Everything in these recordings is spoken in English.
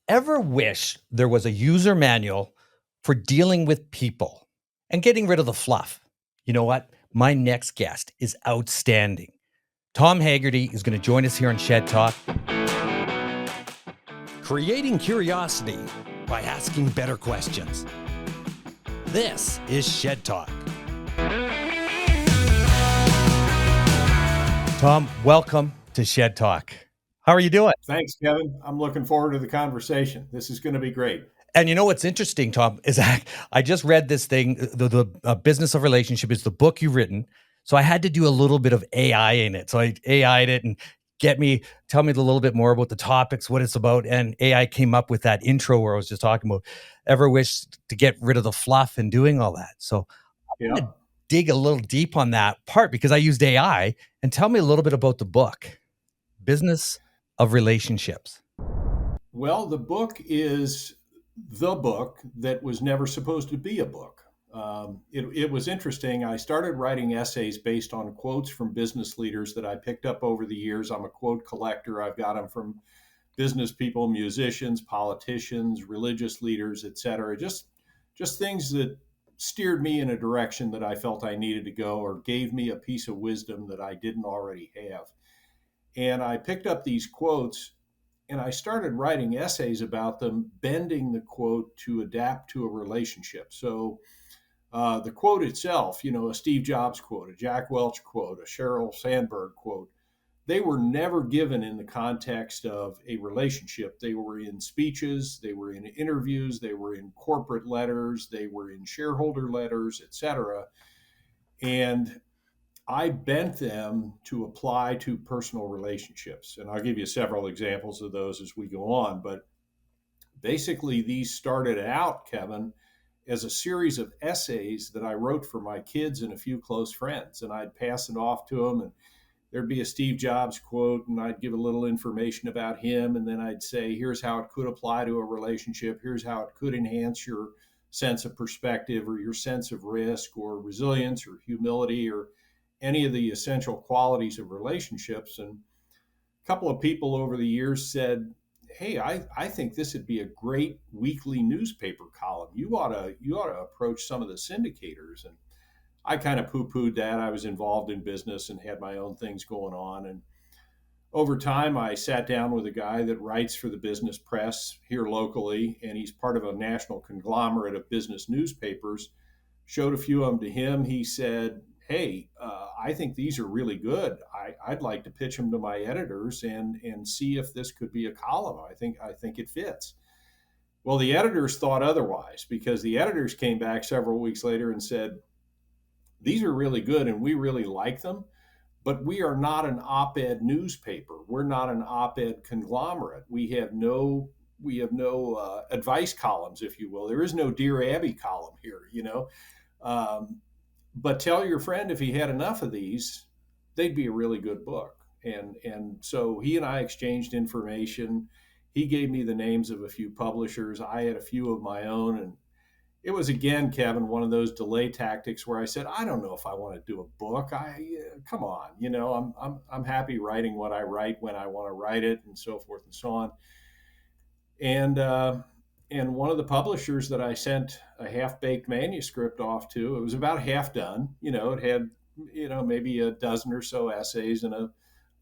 Ever wish there was a user manual for dealing with people and getting rid of the fluff? You know what? My next guest is outstanding. Tom Hagerty is going to join us here on Shed Talk. Creating curiosity by asking better questions. This is Shed Talk. Tom, welcome to Shed Talk. How are you doing? Thanks, Kevin. I'm looking forward to the conversation. This is going to be great. And you know what's interesting, Tom, is I just read this thing, the Business of Relationship is the book you've written. So I had to do a little bit of AI in it. So I AI'd it and tell me a little bit more about the topics, what it's about. And AI came up with that intro where I was just talking about ever wish to get rid of the fluff and doing all that. So I'm going to dig a little deep on that part because I used AI. And tell me a little bit about the book, Business of Relationships. Well, the book is the book that was never supposed to be a book. It was interesting. I started writing essays based on quotes from business leaders that I picked up over the years. I'm a quote collector. I've got them from business people, musicians, politicians, religious leaders, etc. Just things that steered me in a direction that I felt I needed to go or gave me a piece of wisdom that I didn't already have. And I picked up these quotes and I started writing essays about them, bending the quote to adapt to a relationship. So the quote itself, a Steve Jobs quote, a Jack Welch quote, a Sheryl Sandberg quote, they were never given in the context of a relationship. They were in speeches, they were in interviews, they were in corporate letters, they were in shareholder letters, etc. And I bent them to apply to personal relationships. And I'll give you several examples of those as we go on. But basically, these started out, Kevin, as a series of essays that I wrote for my kids and a few close friends. And I'd pass it off to them. And there'd be a Steve Jobs quote, and I'd give a little information about him. And then I'd say, here's how it could apply to a relationship. Here's how it could enhance your sense of perspective or your sense of risk or resilience or humility or any of the essential qualities of relationships. And a couple of people over the years said, hey, I think this would be a great weekly newspaper column. You ought to approach some of the syndicators. And I kind of poo-pooed that. I was involved in business and had my own things going on. And over time, I sat down with a guy that writes for the business press here locally, and he's part of a national conglomerate of business newspapers. Showed a few of them to him. He said, hey, I think these are really good. I'd like to pitch them to my editors and see if this could be a column. I think it fits. Well, the editors thought otherwise because the editors came back several weeks later and said, these are really good and we really like them, but we are not an op-ed newspaper. We're not an op-ed conglomerate. We have no advice columns, if you will. There is no Dear Abby column here. But tell your friend if he had enough of these, they'd be a really good book. And so he and I exchanged information. He gave me the names of a few publishers. I had a few of my own. And it was, again, Kevin, one of those delay tactics where I said, I don't know if I want to do a book. Come on, I'm happy writing what I write when I want to write it and so forth and so on. And one of the publishers that I sent a half-baked manuscript off to, it was about half done. It had, maybe a dozen or so essays and a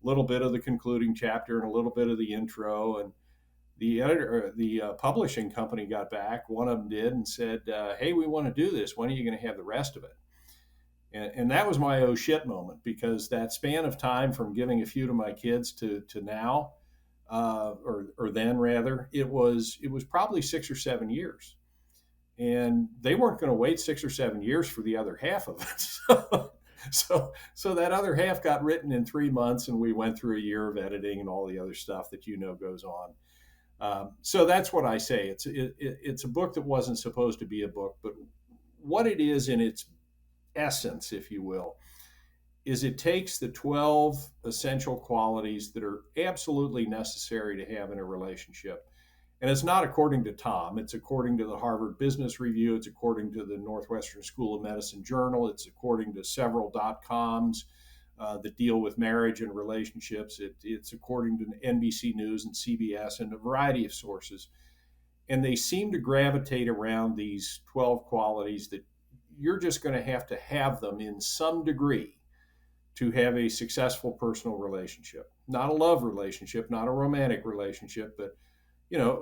little bit of the concluding chapter and a little bit of the intro. And the publishing company got back, one of them did, and said, hey, we want to do this. When are you going to have the rest of it? And that was my oh shit moment, because that span of time from giving a few to my kids to now, or then rather, it was probably 6 or 7 years, and they weren't going to wait 6 or 7 years for the other half of it. So that other half got written in 3 months, and we went through a year of editing and all the other stuff that goes on. So that's what I say. It's a book that wasn't supposed to be a book, but what it is in its essence, if you will, is it takes the 12 essential qualities that are absolutely necessary to have in a relationship. And it's not according to Tom. It's according to the Harvard Business Review. It's according to the Northwestern School of Medicine Journal. It's according to several .coms that deal with marriage and relationships. It's according to NBC News and CBS and a variety of sources. And they seem to gravitate around these 12 qualities that you're just going to have them in some degree to have a successful personal relationship. Not a love relationship, not a romantic relationship, but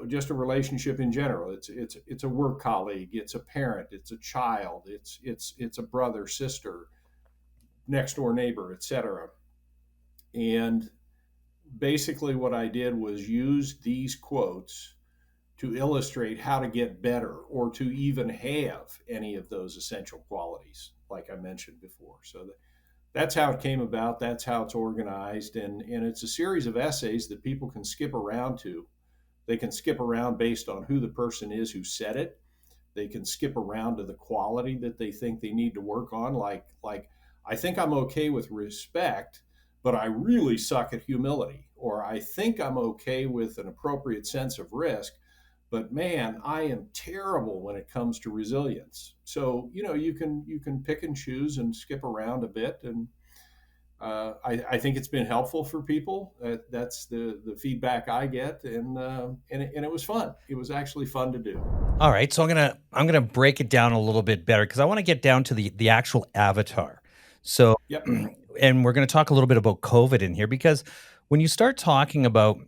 just a relationship in general. It's a work colleague, it's a parent, it's a child, it's a brother, sister, next door neighbor, etc. And basically what I did was use these quotes to illustrate how to get better or to even have any of those essential qualities, like I mentioned before. So that's how it came about. That's how it's organized. And it's a series of essays that people can skip around to. They can skip around based on who the person is who said it. They can skip around to the quality that they think they need to work on. Like I think I'm okay with respect, but I really suck at humility. Or I think I'm okay with an appropriate sense of risk, but man, I am terrible when it comes to resilience. So you can pick and choose and skip around a bit, and I think it's been helpful for people. That's the feedback I get, and it was fun. It was actually fun to do. All right, so I'm gonna break it down a little bit better because I want to get down to the actual avatar. So, Yep. and we're gonna talk a little bit about COVID in here because when you start talking about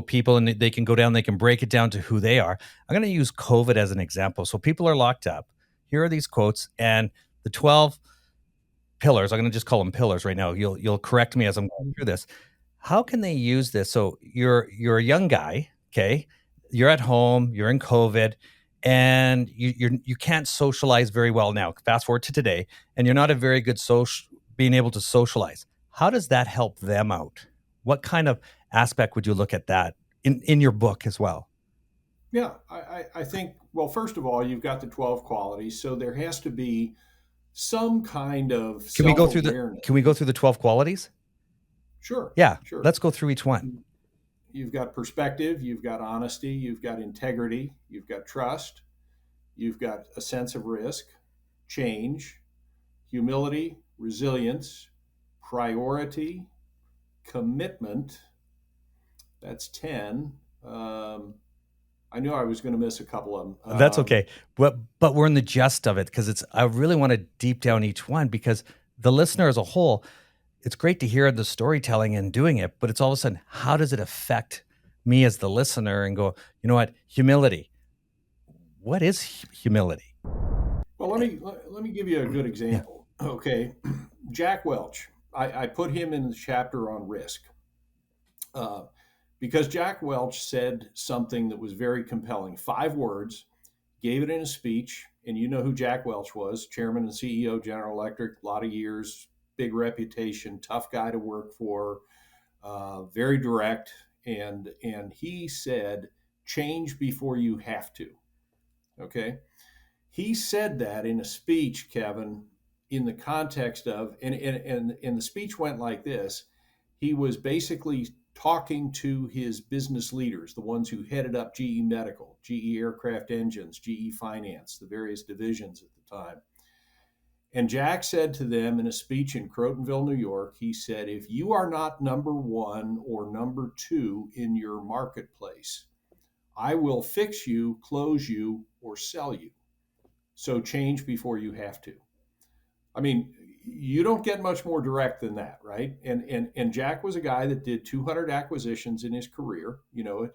people and they can go down, they can break it down to who they are. I'm going to use COVID as an example. So people are locked up. Here are these quotes and the 12 pillars. I'm going to just call them pillars right now. You'll correct me as I'm going through this. How can they use this? So you're a young guy, okay? You're at home, you're in COVID, and you can't socialize very well now. Fast forward to today, and you're not a very good being able to socialize. How does that help them out? What kind of aspect would you look at that in your book as well? Yeah, I think, well, first of all, you've got the 12 qualities. So there has to be some kind of Can we go self through the awareness. can we go through the 12 qualities? Sure, Yeah, sure. let's go through each one. You've got perspective, you've got honesty, you've got integrity, you've got trust, you've got a sense of risk, change, humility, resilience, priority, commitment. That's 10. I knew I was going to miss a couple of them. That's okay. But we're in the gist of it because it's I really want to deep down each one because the listener as a whole, it's great to hear the storytelling and doing it, but it's all of a sudden, how does it affect me as the listener and go, you know what, humility. What is humility? Well, let me give you a good Yeah. example. Okay, Jack Welch. I put him in the chapter on risk uh, because Jack Welch said something that was very compelling. 5 words, gave it in a speech, and you know who Jack Welch was: chairman and CEO, General Electric, a lot of years, big reputation, tough guy to work for, very direct, and he said, "Change before you have to." Okay, he said that in a speech, Kevin, in the context of, and the speech went like this. He was basically talking to his business leaders, the ones who headed up GE Medical, GE Aircraft Engines, GE Finance, the various divisions at the time. And Jack said to them in a speech in Crotonville, New York, he said, "If you are not number one or number two in your marketplace, I will fix you, close you, or sell you. So change before you have to." I mean, you don't get much more direct than that, right? And Jack was a guy that did 200 acquisitions in his career,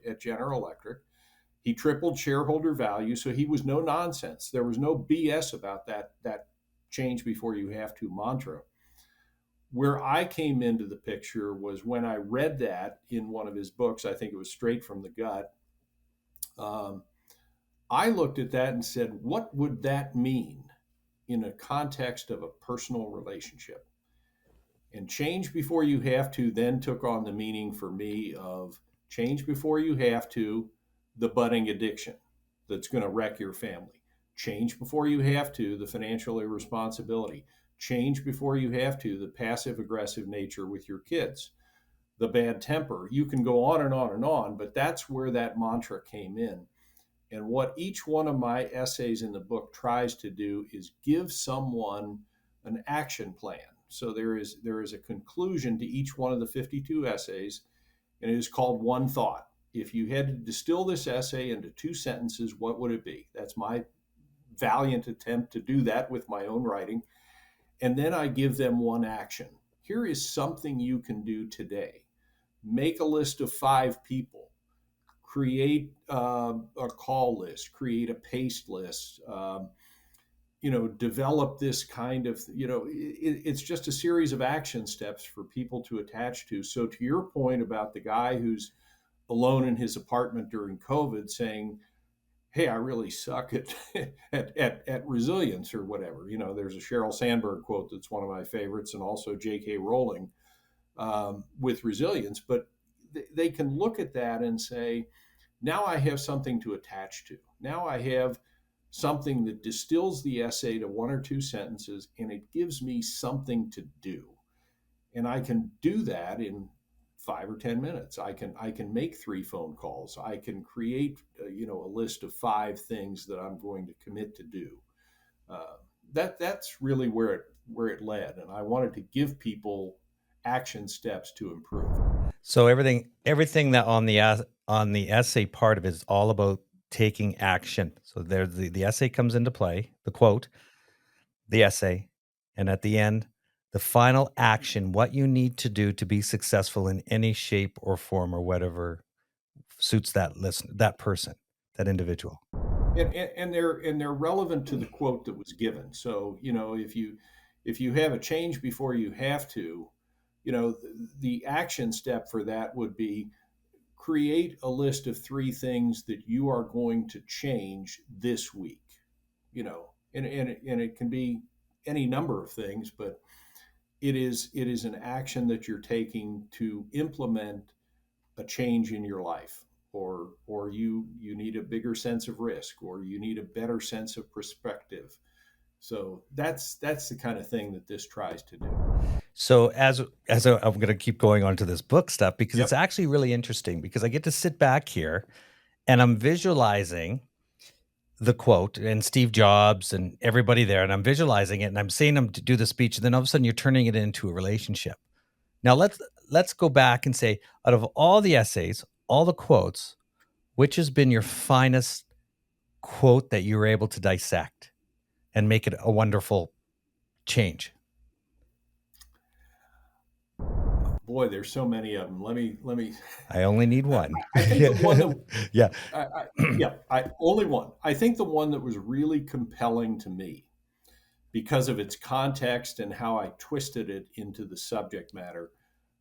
at General Electric. He tripled shareholder value, so he was no nonsense. There was no BS about that change before you have to mantra. Where I came into the picture was when I read that in one of his books. I think it was Straight from the Gut. Um, I looked at that and said, what would that mean in a context of a personal relationship? And change before you have to then took on the meaning for me of change before you have to, the budding addiction that's going to wreck your family. Change before you have to, the financial irresponsibility. Change before you have to, the passive aggressive nature with your kids, the bad temper. You can go on and on and on, but that's where that mantra came in. And what each one of my essays in the book tries to do is give someone an action plan. So there is a conclusion to each one of the 52 essays, and it is called One Thought. if you had to distill this essay into 2 sentences, what would it be? That's my valiant attempt to do that with my own writing. And then I give them one action. Here is something you can do today. Make a list of 5 people, create a call list, create a paste list, develop this kind of, it's just a series of action steps for people to attach to. So to your point about the guy who's alone in his apartment during COVID saying, hey, I really suck at, at resilience or whatever. There's a Sheryl Sandberg quote that's one of my favorites, and also J.K. Rowling with resilience. But they can look at that and say, now I have something to attach to. Now I have something that distills the essay to 1 or 2 sentences, and it gives me something to do. And I can do that in 5 or 10 minutes. I can make 3 phone calls. I can create a list of 5 things that I'm going to commit to do. That's really where it led, and I wanted to give people action steps to improve. So everything that on the essay part of it is all about taking action. So there the essay comes into play, the quote, the essay, and at the end, the final action, what you need to do to be successful in any shape or form or whatever suits that person, that individual. And they're relevant to the quote that was given. So if you have a change before you have to, the action step for that would be create a list of 3 things that you are going to change this week. And it can be any number of things, but it is an action that you're taking to implement a change in your life, or you need a bigger sense of risk, or you need a better sense of perspective. So that's the kind of thing that this tries to do. So I'm going to keep going on to this book stuff because it's Yep. actually really interesting because I get to sit back here and I'm visualizing the quote and Steve Jobs and everybody there, and I'm visualizing it and I'm seeing them to do the speech, and then all of a sudden you're turning it into a relationship. Now let's go back and say, out of all the essays, all the quotes, which has been your finest quote that you were able to dissect and make it a wonderful change? Boy, there's so many of them. Let me. I only need I, one. I think the one that Yeah. I only one. I think the one that was really compelling to me because of its context and how I twisted it into the subject matter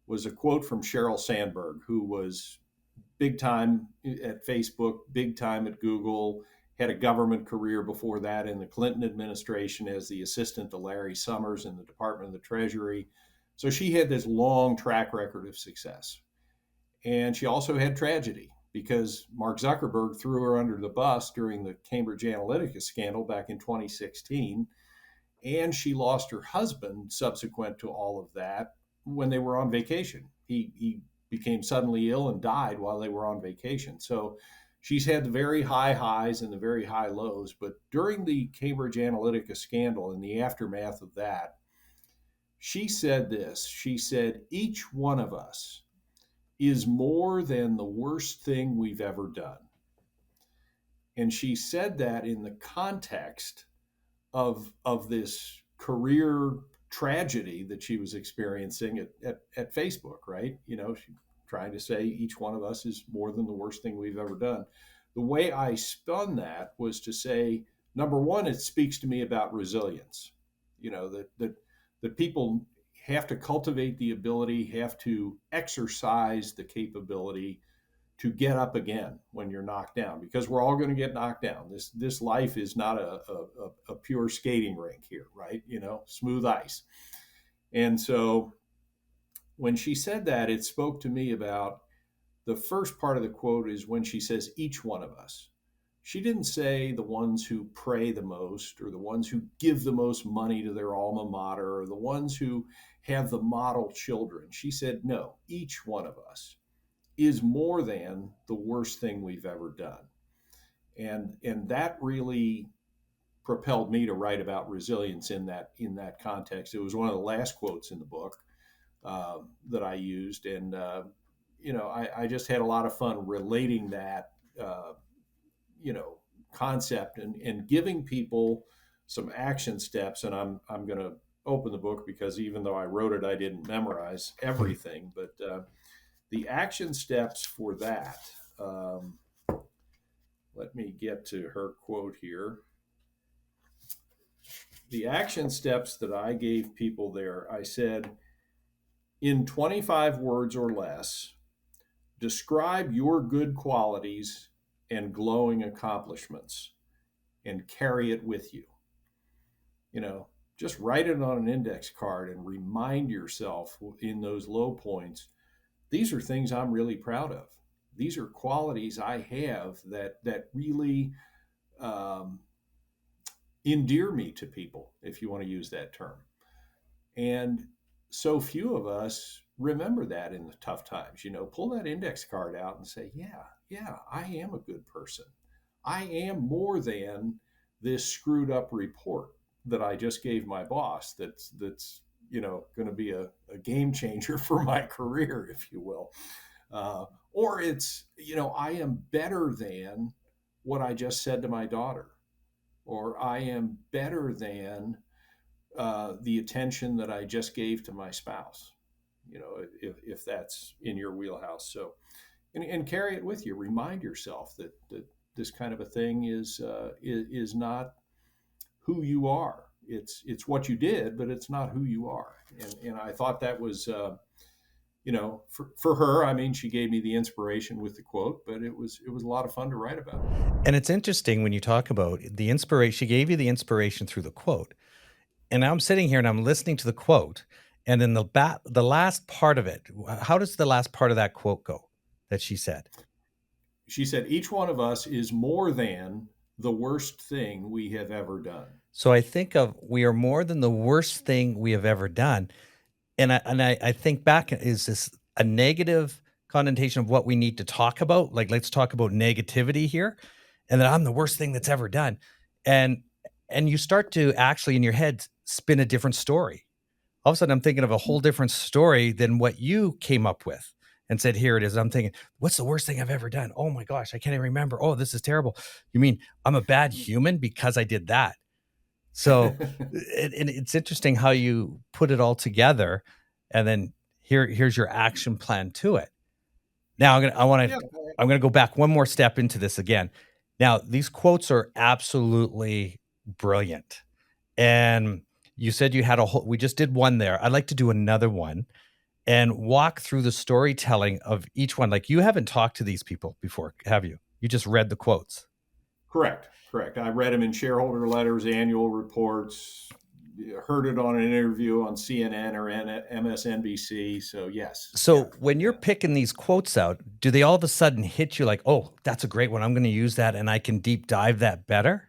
was a quote from Sheryl Sandberg, who was big time at Facebook, big time at Google, had a government career before that in the Clinton administration as the assistant to Larry Summers in the Department of the Treasury. So she had this long track record of success. And she also had tragedy because Mark Zuckerberg threw her under the bus during the Cambridge Analytica scandal back in 2016. And she lost her husband subsequent to all of that when they were on vacation. He became suddenly ill and died while they were on vacation. So she's had the very high highs and the very high lows. But during the Cambridge Analytica scandal and the aftermath of that, she said this. She said, each one of us is more than the worst thing we've ever done. And she said that in the context of this career tragedy that she was experiencing at Facebook, right? She trying to say each one of us is more than the worst thing we've ever done. The way I spun that was to say, number one, it speaks to me about resilience. That people have to cultivate the ability, have to exercise the capability to get up again when you're knocked down, because we're all going to get knocked down. This life is not a pure skating rink here, right? Smooth ice. And so when she said that, it spoke to me about the first part of the quote is when she says each one of us. She didn't say the ones who pray the most, or the ones who give the most money to their alma mater, or the ones who have the model children. She said, no, each one of us is more than the worst thing we've ever done. And that really propelled me to write about resilience in that context. It was one of the last quotes in the book that I used, and I just had a lot of fun relating that, uh, you know, concept and giving people some action steps. And I'm going to open the book because even though I wrote it, I didn't memorize everything. But the action steps for that. Um, Let me get to her quote here. The action steps that I gave people there, I said, in 25 words or less, describe your good qualities and glowing accomplishments and carry it with you. You know, just write it on an index card and remind yourself in those low points, these are things I'm really proud of. These are qualities I have that really um, endear me to people, if you want to use that term. And so few of us remember that in the tough times. Pull that index card out and say, yeah, I am a good person. I am more than this screwed up report that I just gave my boss that's going to be a game changer for my career, if you will. Or it's, I am better than what I just said to my daughter, or I am better than the attention that I just gave to my spouse, if that's in your wheelhouse. So, and carry it with you. Remind yourself that this kind of a thing is not who you are. It's what you did, but it's not who you are. And I thought that was, for her, I mean, she gave me the inspiration with the quote, but it was a lot of fun to write about. And it's interesting when you talk about the inspiration. She gave you the inspiration through the quote. And now I'm sitting here and I'm listening to the quote. And then the last part of it, how does the last part of that quote go that she said? She said, each one of us is more than the worst thing we have ever done. So I think of we are more than the worst thing we have ever done. And I think back, is this a negative connotation of what we need to talk about? Like, let's talk about negativity here, and that I'm the worst thing that's ever done. And and you start to actually in your head spin a different story. All of a sudden I'm thinking of a whole different story than what you came up with and said, here it is. I'm thinking, what's the worst thing I've ever done? Oh my gosh, I can't even remember. Oh, this is terrible. You mean I'm a bad human because I did that? So it's interesting how you put it all together, and then here's your action plan to it. Now Yeah. I'm gonna go back one more step into this again. Now these quotes are absolutely brilliant, and you said you had a whole. We just did one there. I'd like to do another one and walk through the storytelling of each one. Like, you haven't talked to these people before, have you? You just read the quotes. Correct. I read them in shareholder letters, annual reports, heard it on an interview on CNN or MSNBC. So yes, yeah, So when you're yeah. picking these quotes out, do they all of a sudden hit you like, oh, that's a great one. I'm going to use that and I can deep dive that better?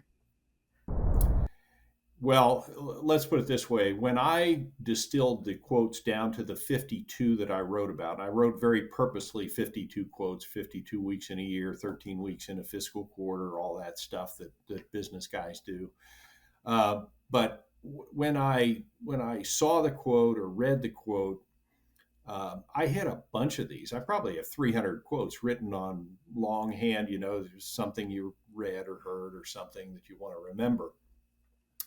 Well, let's put it this way. When I distilled the quotes down to the 52 that I wrote about, and I wrote very purposely 52 quotes, 52 weeks in a year, 13 weeks in a fiscal quarter, all that stuff that business guys do. But when I saw the quote or read the quote, I had a bunch of these. I probably have 300 quotes written on longhand. There's something you read or heard or something that you want to remember,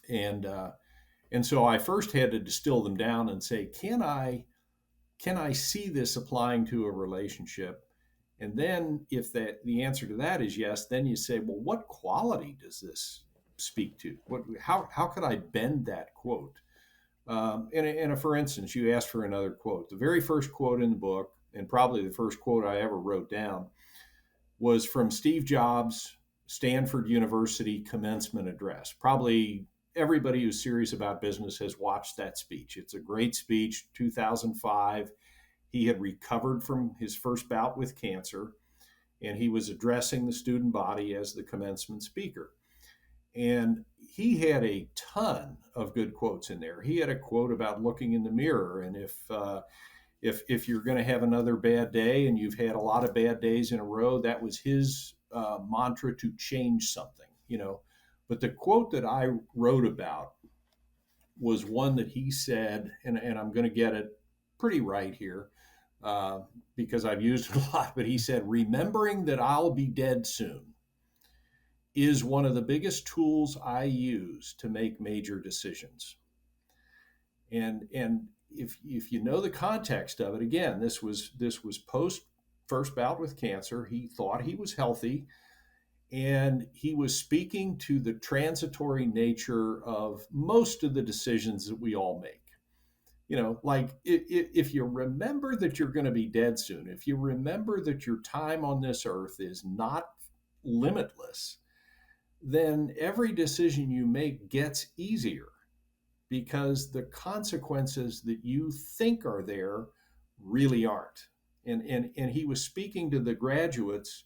and so I first had to distill them down and say, can I see this applying to a relationship? And then if the answer to that is yes, then you say, well, what quality does this speak to? How could I bend that quote? And for instance, you asked for another quote. The very first quote in the book, and probably the first quote I ever wrote down, was from Steve Jobs' Stanford University commencement address. Probably everybody who's serious about business has watched that speech. It's a great speech, 2005. He had recovered from his first bout with cancer, and he was addressing the student body as the commencement speaker. And he had a ton of good quotes in there. He had a quote about looking in the mirror, and if you're going to have another bad day, and you've had a lot of bad days in a row, that was his mantra to change something. But the quote that I wrote about was one that he said, and I'm going to get it pretty right here. uh, because I've used it a lot. But he said, remembering that I'll be dead soon is one of the biggest tools I use to make major decisions. And if you know the context of it, again, this was post first bout with cancer. He thought he was healthy, and he was speaking to the transitory nature of most of the decisions that we all make. Like if you remember that you're going to be dead soon, if you remember that your time on this earth is not limitless, then every decision you make gets easier, because the consequences that you think are there really aren't. And he was speaking to the graduates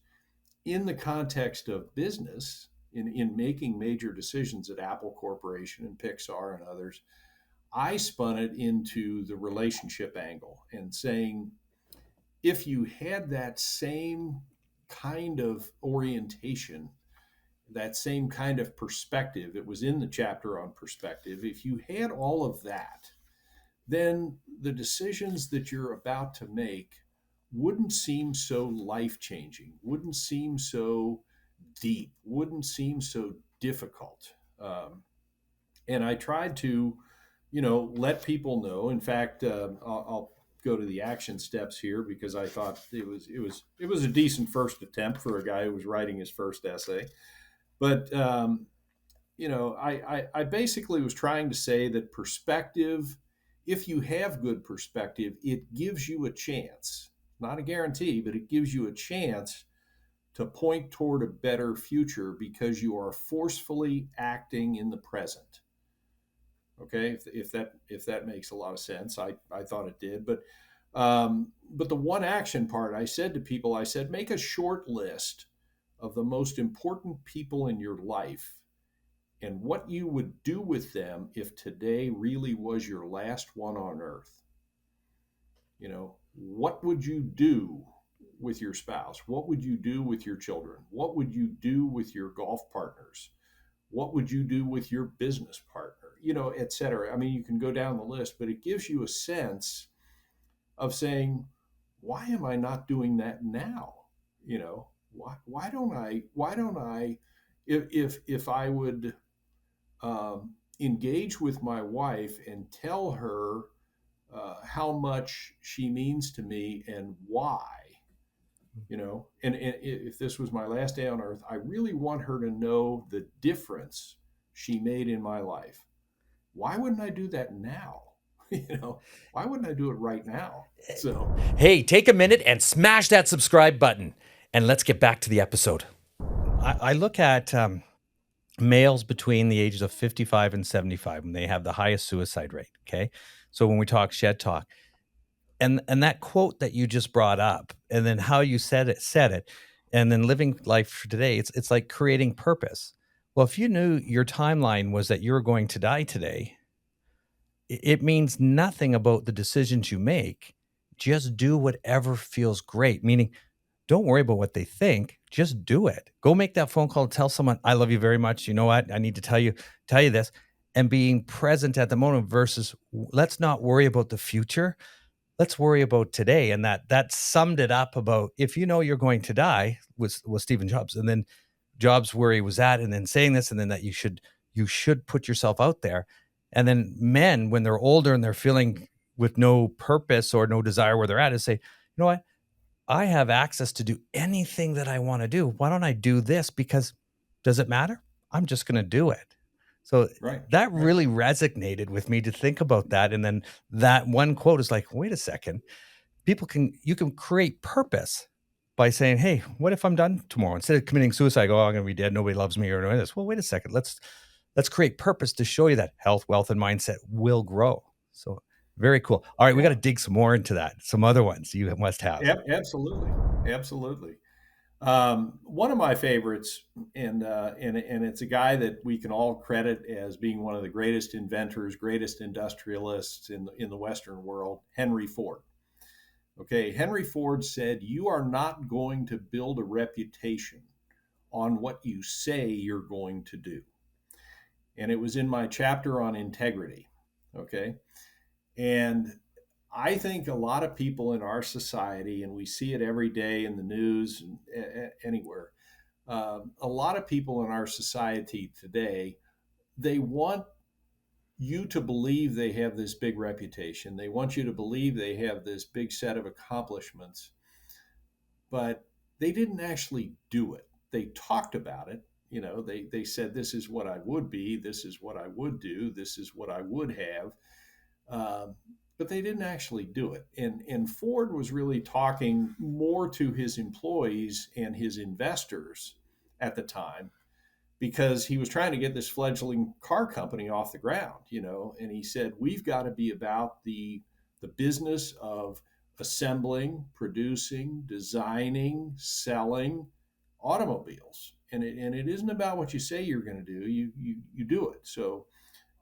in the context of business, in making major decisions at Apple Corporation and Pixar and others. I spun it into the relationship angle and saying, if you had that same kind of orientation, that same kind of perspective, it was in the chapter on perspective, if you had all of that, then the decisions that you're about to make wouldn't seem so life changing, wouldn't seem so deep, wouldn't seem so difficult. And I tried to, let people know. In fact, I'll go to the action steps here, because I thought it was a decent first attempt for a guy who was writing his first essay. But I basically was trying to say that perspective, if you have good perspective, it gives you a chance, not a guarantee, but it gives you a chance to point toward a better future, because you are forcefully acting in the present. Okay, if that makes a lot of sense. I thought it did. But the one action part, I said to people, I said, make a short list of the most important people in your life and what you would do with them if today really was your last one on earth. What would you do with your spouse? What would you do with your children? What would you do with your golf partners? What would you do with your business partner? Et cetera. I mean, you can go down the list, but it gives you a sense of saying, why am I not doing that now? Why don't I, if I would engage with my wife and tell her how much she means to me and why, and if this was my last day on earth, I really want her to know the difference she made in my life. Why wouldn't I do that now? Why wouldn't I do it right now? So, Hey, take a minute and smash that subscribe button, and let's get back to the episode. I look at males between the ages of 55 and 75 when they have the highest suicide rate. Okay. So when we talk shed talk, and that quote that you just brought up, and then how you said it, and then living life for today, it's like creating purpose. Well, if you knew your timeline was that you're going to die today, it means nothing about the decisions you make. Just do whatever feels great. Meaning, don't worry about what they think. Just do it. Go make that phone call. Tell someone, I love you very much. You know what? I need to tell you this. And being present at the moment versus let's not worry about the future. Let's worry about today. And that summed it up about if you know you're going to die was Stephen Jobs. And then Jobs where he was at, and then saying this, and then that you should put yourself out there. And then men, when they're older and they're feeling with no purpose or no desire where they're at, is say, you know what? I have access to do anything that I want to do. Why don't I do this? Because does it matter? I'm just going to do it. So right, that right. really resonated with me to think about that. And then that one quote is like, wait a second, you can create purpose by saying, hey, what if I'm done tomorrow? Instead of committing suicide, I'm going to be dead. Nobody loves me or doing this. Well, wait a second. Let's create purpose to show you that health, wealth, and mindset will grow. So very cool. All right. We got Yeah, to dig some more into that. Some other ones you must have. absolutely, absolutely. One of my favorites, and it's a guy that we can all credit as being one of the greatest inventors, greatest industrialists in the Western world, Henry Ford. Okay, Henry Ford said, "You are not going to build a reputation on what you say you're going to do." And it was in my chapter on integrity. Okay, and I think a lot of people in our society, and we see it every day in the news and anywhere, a lot of people in our society today, they want you to believe they have this big reputation. They want you to believe they have this big set of accomplishments, but they didn't actually do it. They talked about it. They said, this is what I would be, this is what I would do, this is what I would have. Um, but they didn't actually do it. And Ford was really talking more to his employees and his investors at the time, because he was trying to get this fledgling car company off the ground, and he said, we've got to be about the business of assembling, producing, designing, selling automobiles. And it isn't about what you say you're going to do. You do it. So,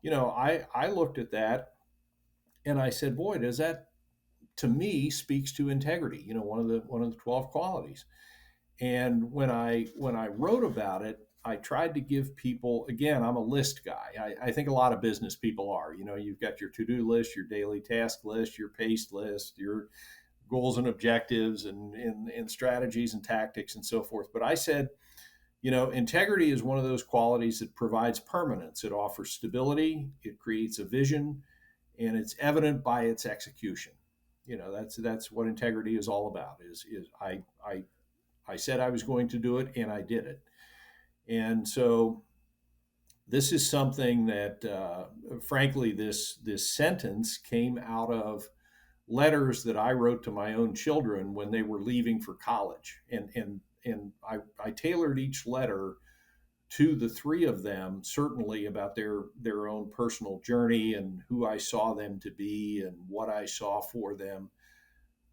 I looked at that and I said, boy, does that, to me, speaks to integrity, one of the 12 qualities. And when I wrote about it, I tried to give people, again, I'm a list guy. I think a lot of business people are. You've got your to-do list, your daily task list, your pace list, your goals and objectives, and strategies and tactics and so forth. But I said, integrity is one of those qualities that provides permanence. It offers stability, it creates a vision, and it's evident by its execution. That's what integrity is all about. Is I said I was going to do it, and I did it. And so this is something that, frankly, this sentence came out of letters that I wrote to my own children when they were leaving for college, and I tailored each letter to the three of them, certainly about their own personal journey and who I saw them to be and what I saw for them.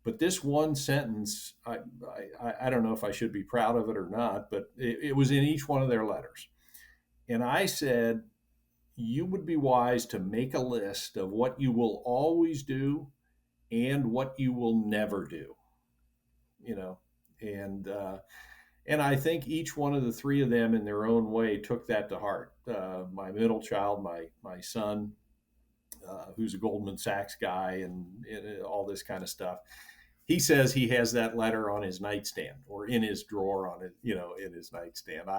But this one sentence, I don't know if I should be proud of it or not, but it was in each one of their letters. And I said, you would be wise to make a list of what you will always do and what you will never do, you know. And I think each one of the three of them, in their own way, took that to heart. My middle child, my son, who's a Goldman Sachs guy, and all this kind of stuff. He says he has that letter on his nightstand or in his drawer on it, in his nightstand.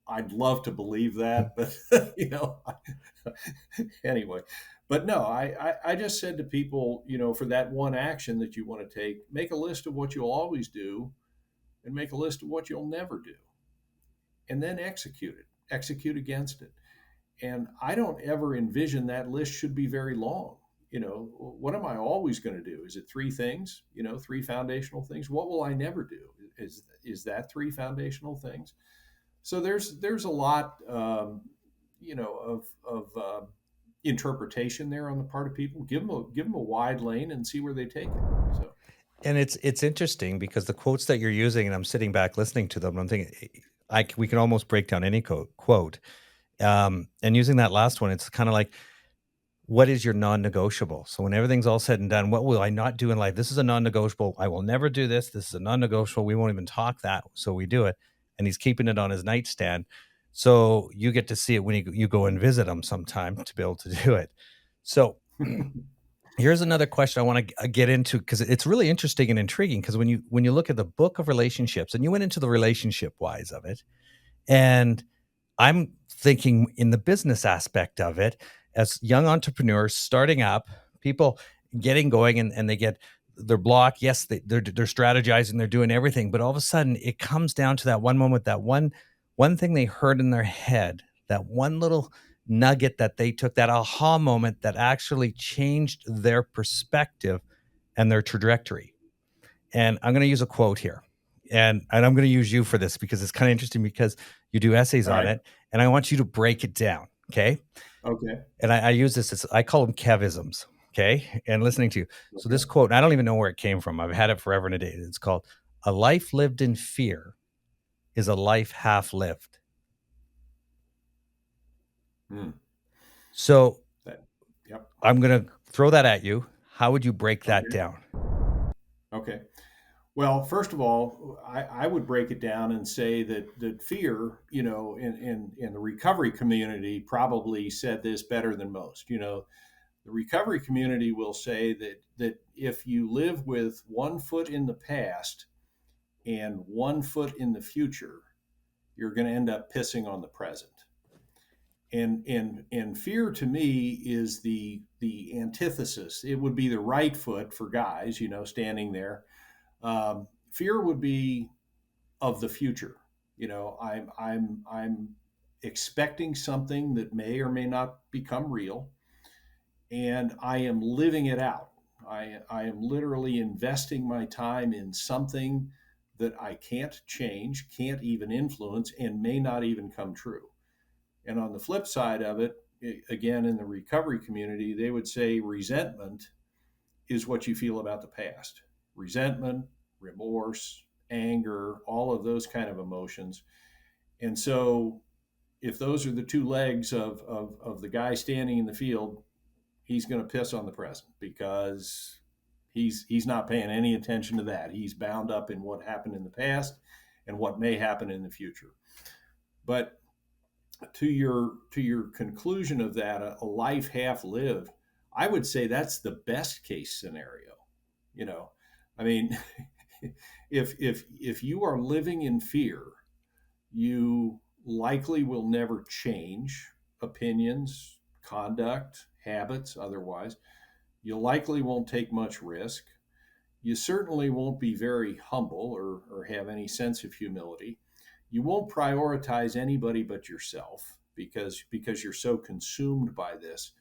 I'd love to believe that, but anyway. But no, I just said to people, for that one action that you want to take, make a list of what you'll always do and make a list of what you'll never do, and then execute against it. And I don't ever envision that list should be very long. What am I always going to do? Is it three things? Three foundational things. What will I never do? Is that three foundational things? So there's a lot, of interpretation there on the part of people. Give them a wide lane and see where they take it. So. And it's interesting because the quotes that you're using, and I'm sitting back listening to them, and I'm thinking, we can almost break down any quote. And using that last one, it's kind of like, what is your non-negotiable? So when everything's all said and done, what will I not do in life? This is a non-negotiable. I will never do this. This is a non-negotiable. We won't even talk that. So we do it. And he's keeping it on his nightstand. So you get to see it when you go and visit him sometime to be able to do it. So here's another question I want to get into, because it's really interesting and intriguing, because when you look at the book of relationships, and you went into the relationship wise of it, and I'm thinking in the business aspect of it, as young entrepreneurs starting up, people getting going, and they get their block. Yes, they're strategizing, they're doing everything, but all of a sudden it comes down to that one moment, that one thing they heard in their head, that one little nugget that they took, that aha moment that actually changed their perspective and their trajectory. And I'm going to use a quote here. And I'm going to use you for this because it's kind of interesting, because you do essays All on right. it, and I want you to break it down. Okay. Okay. And I use this, I call them Kevisms. Okay. And listening to you. So Okay. this quote, I don't even know where it came from. I've had it forever and a day. It's called, "A life lived in fear is a life half lived." Hmm. So Yep. I'm going to throw that at you. How would you break that Okay. down? Okay. Well, first of all, I would break it down and say that fear, in the recovery community, probably said this better than most. The The recovery community will say that if you live with 1 foot in the past and 1 foot in the future, you're going to end up pissing on the present. And fear to me is the antithesis. It would be the right foot for guys, standing there. Fear would be of the future. I'm expecting something that may or may not become real, and I am living it out. I am literally investing my time in something that I can't change, can't even influence, and may not even come true. And on the flip side of it, again, in the recovery community, they would say resentment is what you feel about the past. Resentment, remorse, anger, all of those kind of emotions. And so, if those are the two legs of the guy standing in the field, he's going to piss on the present because he's not paying any attention to that. He's bound up in what happened in the past and what may happen in the future. But to your conclusion of that, a life half lived, I would say that's the best case scenario. You know, I mean, if you are living in fear, you likely will never change opinions, conduct, habits, otherwise. You likely won't take much risk. You certainly won't be very humble or have any sense of humility. You won't prioritize anybody but yourself because you're so consumed by this.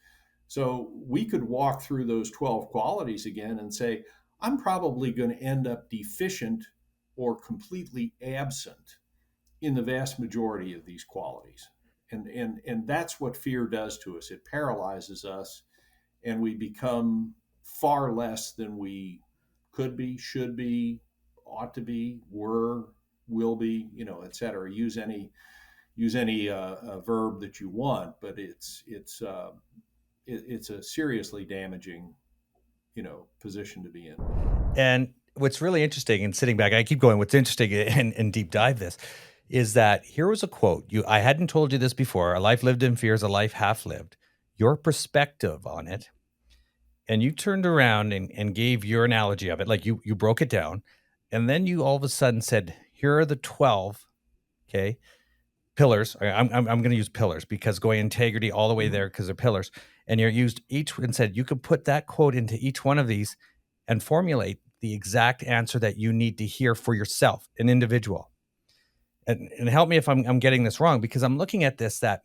So we could walk through those 12 qualities again and say, I'm probably going to end up deficient or completely absent in the vast majority of these qualities. And that's what fear does to us. It paralyzes us, and we become far less than we could be, should be, ought to be, were, will be, et cetera. Use any verb that you want, but it's a seriously damaging, position to be in. And what's really interesting, and sitting back, I keep going, what's interesting and deep dive this is that here was a quote. I hadn't told you this before. A life lived in fear is a life half lived. Your perspective on it. And you turned around and gave your analogy of it. Like you broke it down. And then you all of a sudden said, here are the 12, okay, pillars. I'm going to use pillars because going integrity all the way there because they're pillars. And you used each and said you could put that quote into each one of these and formulate the exact answer that you need to hear for yourself, an individual. And help me if I'm getting this wrong, because I'm looking at this, that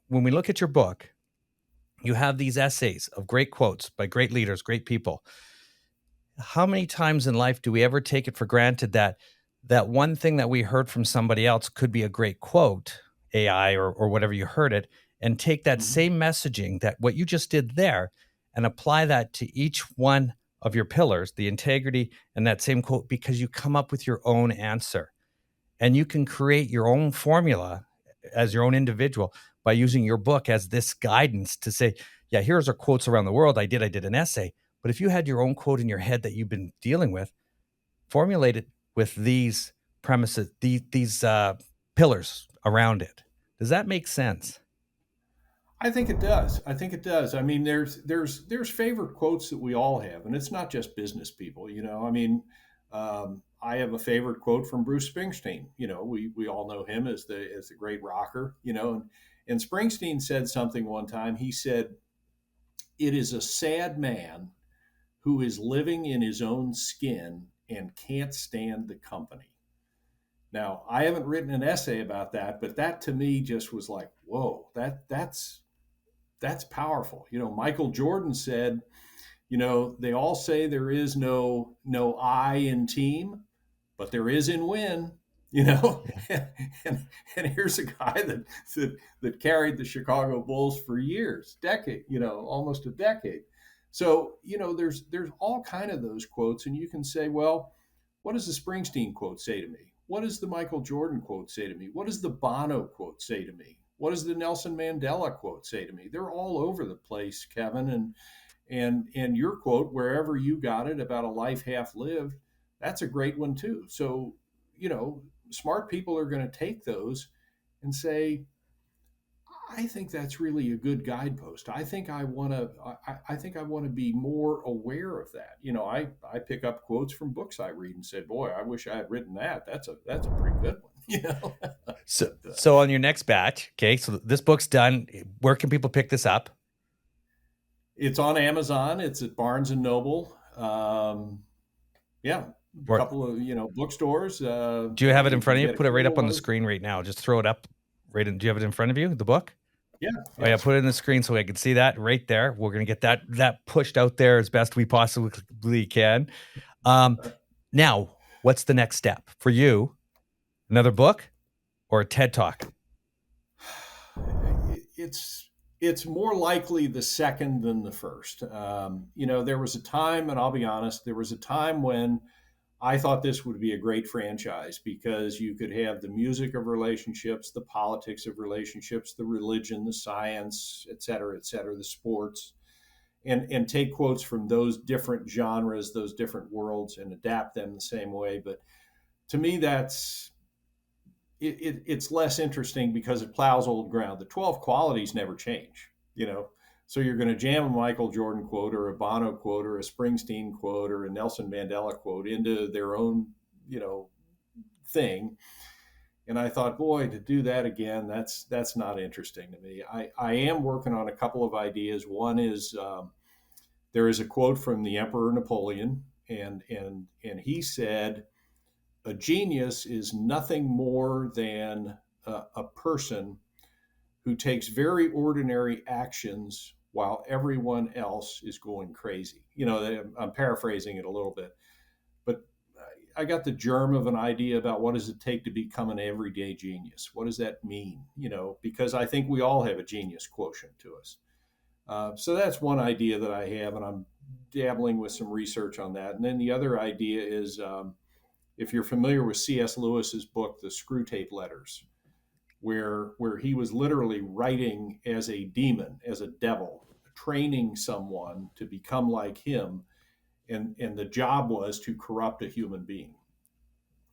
when we look at your book, you have these essays of great quotes by great leaders, great people. How many times in life do we ever take it for granted that that one thing that we heard from somebody else could be a great quote, AI or whatever you heard it, and take that Mm-hmm. same messaging, that what you just did there, and apply that to each one of your pillars, the integrity and that same quote, because you come up with your own answer. And you can create your own formula as your own individual by using your book as this guidance to say, yeah, here's our quotes around the world. I did an essay. But if you had your own quote in your head that you've been dealing with, formulate it with these premises, these pillars around it. Does that make sense? I think it does. I think it does. I mean, there's favorite quotes that we all have, and it's not just business people. I mean, I have a favorite quote from Bruce Springsteen. We all know him as the great rocker. And Springsteen said something one time. He said, "It is a sad man who is living in his own skin and can't stand the company." Now, I haven't written an essay about that, but that to me just was like, whoa, that's powerful. Michael Jordan said, they all say there is no I in team, but there is in win. Yeah. and here's a guy that carried the Chicago Bulls for years, almost a decade. So there's all kind of those quotes, and you can say, well, what does the Springsteen quote say to me? What does the Michael Jordan quote say to me? What does the Bono quote say to me? What does the Nelson Mandela quote say to me? They're all over the place, Kevin. And your quote, wherever you got it, about a life half lived, that's a great one too. So, smart people are going to take those and say, I think that's really a good guidepost. I think I want to be more aware of that. I pick up quotes from books I read and say, "Boy, I wish I had written that. That's a pretty good one." So, But so on your next batch, okay, so this book's done. Where can people pick this up? it's on Amazon. It's at Barnes and Noble. Yeah, a Or couple of bookstores. do you have it in You front can of you? get a Put it right up Kindle on the one. screen right now. Just throw it up right in. Do you have it in front of you, the book? Yeah, Oh yeah, yes. put it in the screen so I can see that right there. We're gonna get that pushed out there as best we possibly can. Um, Now, what's the next step for you? Another book or a TED Talk? It's more likely the second than the first. There was a time, and I'll be honest, there was a time when I thought this would be a great franchise because you could have the music of relationships, the politics of relationships, the religion, the science, et cetera, the sports, and take quotes from those different genres, those different worlds, and adapt them the same way. But to me, it's less interesting because it plows old ground. The 12 qualities never change, you know. So you're going to jam a Michael Jordan quote or a Bono quote or a Springsteen quote or a Nelson Mandela quote into their own, you know, thing. And I thought, boy, to do that again, that's not interesting to me. I am working on a couple of ideas. One is there is a quote from the Emperor Napoleon, and he said, "A genius is nothing more than a person who takes very ordinary actions while everyone else is going crazy." I'm paraphrasing it a little bit, but I got the germ of an idea about what does it take to become an everyday genius. What does that mean? Because I think we all have a genius quotient to us. So that's one idea that I have, and I'm dabbling with some research on that. And then the other idea is, if you're familiar with C.S. Lewis's book, The Screw Tape Letters, where he was literally writing as a demon, as a devil, training someone to become like him, and the job was to corrupt a human being.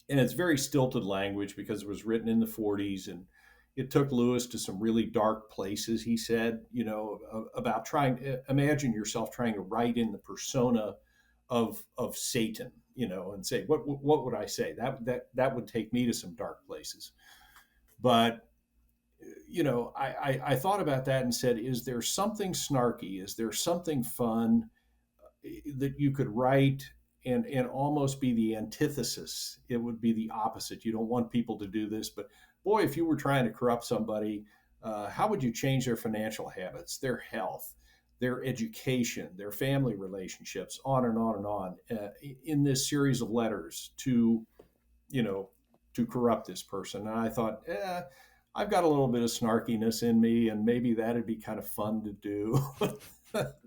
And it's very stilted language because it was written in the 40s, and it took Lewis to some really dark places. He said, about imagine yourself trying to write in the persona of Satan, and say, what would I say? That would take me to some dark places. But I thought about that and said, is there something snarky? Is there something fun that you could write and almost be the antithesis? It would be the opposite. You don't want people to do this, but boy, if you were trying to corrupt somebody, how would you change their financial habits, their health, their education, their family relationships, on and on and on, in this series of letters you know, to corrupt this person? And I thought, I've got a little bit of snarkiness in me, and maybe that'd be kind of fun to do.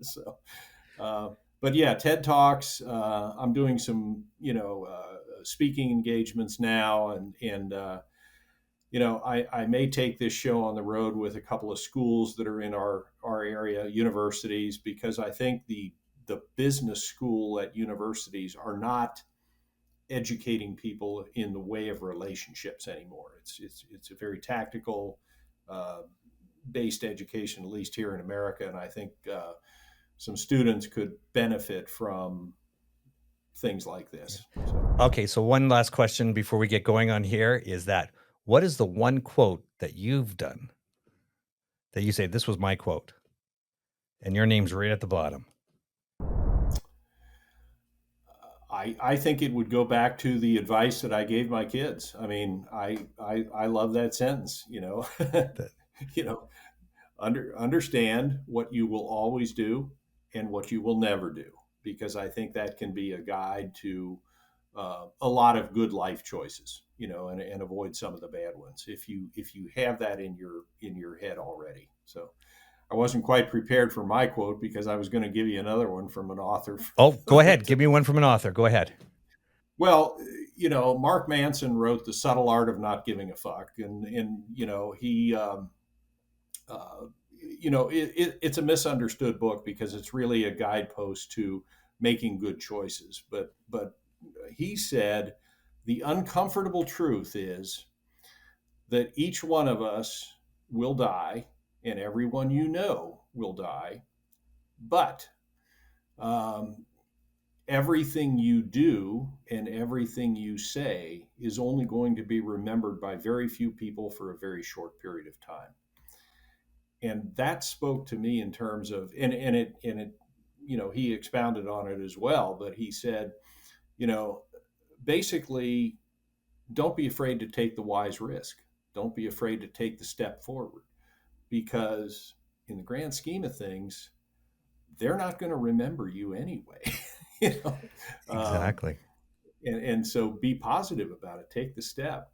so, uh, but yeah, TED Talks. I'm doing some, speaking engagements now, and I may take this show on the road with a couple of schools that are in our area, universities, because I think the business school at universities are not educating people in the way of relationships anymore. It's a very tactical uh, based education, at least here in America, and I think some students could benefit from things like this. So, Okay, so one last question before we get going on here is that what is the one quote that you've done that you say this was my quote and your name's right at the bottom? I think it would go back to the advice that I gave my kids. I mean, I love that sentence. That You know, understand what you will always do and what you will never do, because I think that can be a guide to a lot of good life choices. And avoid some of the bad ones if you have that in your head already. So I wasn't quite prepared for my quote because I was going to give you another one from an author. Oh, go ahead. Give me one from an author. Go ahead. Well, Mark Manson wrote The Subtle Art of Not Giving a Fuck, and he uh, it's a misunderstood book because it's really a guidepost to making good choices. But he said the uncomfortable truth is that each one of us will die, and everyone you know will die, but um, everything you do and everything you say is only going to be remembered by very few people for a very short period of time. And that spoke to me in terms of, and it, he expounded on it as well, but he said, you know, basically, don't be afraid to take the wise risk. Don't be afraid to take the step forward, because in the grand scheme of things, they're not going to remember you anyway. you know, um, Exactly. and so be positive about it. Take the step.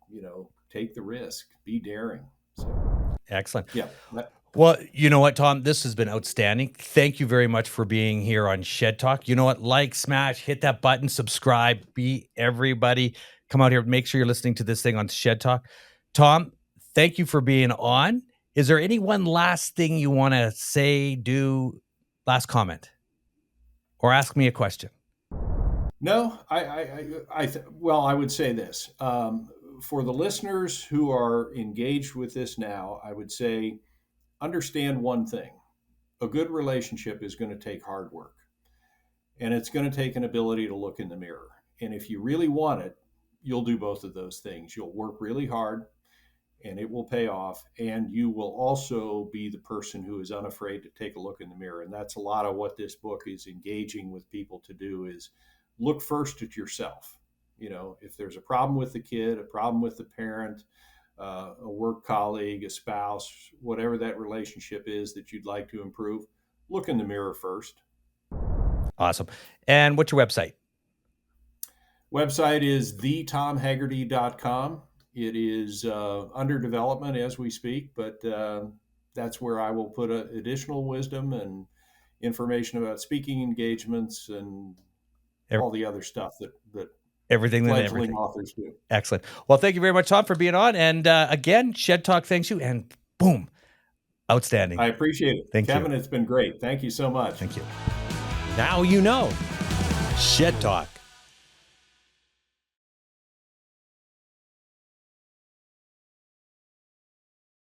Take the risk. Be daring. So Excellent. yeah, that, Well, you know what, Tom? This has been outstanding. Thank you very much for being here on Shed Talk. You know what? Like, smash, hit that button, subscribe. Be everybody. Come out here. Make sure you're listening to this thing on Shed Talk. Tom, thank you for being on. Is there any one last thing you want to say, do, last comment, or ask me a question? no, well, I would say this for the listeners who are engaged with this now. I would say understand one thing: a good relationship is going to take hard work, and it's going to take an ability to look in the mirror. And if you really want it, you'll do both of those things. You'll work really hard, and it will pay off. And you will also be the person who is unafraid to take a look in the mirror. And that's a lot of what this book is engaging with people to do: is look first at yourself. If there's a problem with the kid, a problem with the parent, a work colleague, a spouse, whatever that relationship is that you'd like to improve, look in the mirror first. Awesome. And what's your website? Website is thetomhagerty.com. It is under development as we speak, but that's where I will put additional wisdom and information about speaking engagements and all the other stuff that Everything and fledgling everything. authors do. Excellent. Well, thank you very much, Tom, for being on. And again, Shed Talk thanks you. And boom, outstanding. I appreciate it. Thank Kevin, you. it's been great. Thank you so much. Thank you. Now you know. Shed Talk.